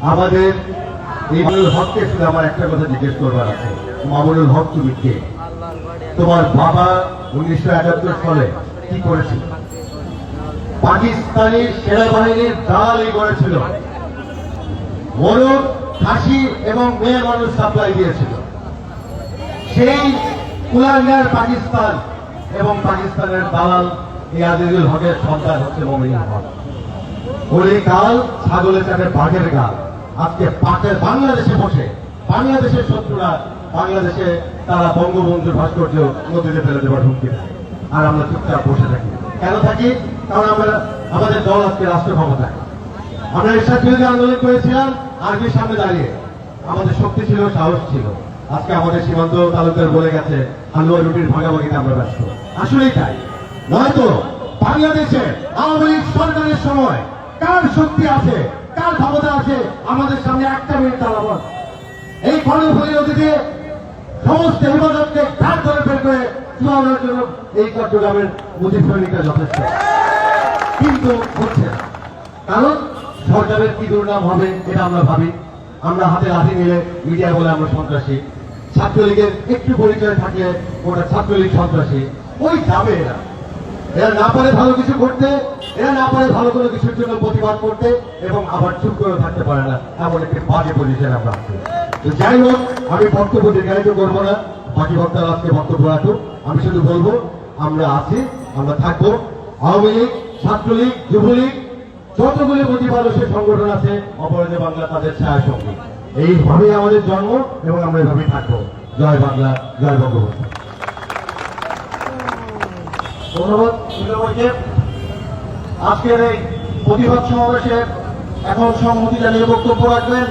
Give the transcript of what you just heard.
আমাদের এই মামুনুল হককে শুধু আমার একটা কথা জিজ্ঞেস করবার আছে, মামুনুল হক তুমি কে? তোমার বাবা 1971 সালে কি করেছিল? পাকিস্তানি সেনাবাহিনীর দালালি করেছিল, মোরগ, খাসি এবং মেয়ে মানুষ সাপ্লাই দিয়েছিল। সেই কুলাঙ্গার পাকিস্তান এবং পাকিস্তানের দালাল এই আজিজুল হকের সন্তান হচ্ছে মমিনুল হক। ওই কাল ছাগলের চাটে বাঘের গাল। আজকে পাকের বাংলাদেশে বসে বাংলাদেশের শত্রুরা বাংলাদেশে তারা বঙ্গবন্ধুর ভাস্কর্য নদীতে ফেলে দেওয়ার হুমকি দেয়, আর আমরা চুপচাপ বসে থাকি। কেন থাকি? কারণ আমরা আমাদের দল আজকে রাষ্ট্র ক্ষমতায়। আমরা এরশাদ বিরোধী আন্দোলন করেছিলাম আর্মির সামনে দাঁড়িয়ে, আমাদের শক্তি ছিল, সাহস ছিল। আজকে আমাদের সীমান্ত তালুকদার বলে গেছে হালুয়া রুটির ভাগাভাগিতে আমরা ব্যস্ত। আসলেই তাই। নয়তো বাংলাদেশে আওয়ামী লীগ সরকারের সময় কার শক্তি আছে, কার ক্ষমতা আছে আমাদের সামনে একটা মিনিট দাঁড়াবার? এই কর্ণফুলী নদীতে সমস্ত হেফাজতকে ঘাট ধরে বের করে চুয়ানোর জন্য এই চট্টগ্রামের মুজিব সৈনিকরা যথেষ্ট, কিন্তু হচ্ছে না। কারণ সরকারের কি দুর্নাম হবে এটা আমরা ভাবি। আমরা হাতে লাঠি নিলে মিডিয়া বলে আমরা সন্ত্রাসী, ছাত্রলীগের একটু পরিচয় থাকলে ওটা ছাত্রলীগ সন্ত্রাসী। ওই যাবে এরা, এরা না পারে ভালো কিছু করতে, এরা না পারে ভালো কোনো কিছুর জন্য প্রতিবাদ করতে, এবং আবার চুপ করে থাকতে পারে না, এমন একটি বাজে পজিশন আমরা আছি। তো যাই হোক, আমি বক্তব্য দীর্ঘায়িত করবো না, বাকি বক্তারা আজকে বক্তব্য রাখুক। আমি শুধু বলবো আমরা আছি, আমরা থাকবো। আওয়ামী লীগ, ছাত্রলীগ, যুবলীগ, যতগুলি প্রতিবাদী সংগঠন আছে অপরাধে বাংলা তাদের ছায়া সঙ্গী। এইভাবেই আমাদের জন্ম এবং আমরা এইভাবেই থাকবো। জয় বাংলা, জয় বঙ্গবন্ধু। ধন্যবাদ সূর্যময়কে। আজকের এই প্রতিবাদ সমাবেশে এখন সম্মতি জানিয়ে বক্তব্য রাখবেন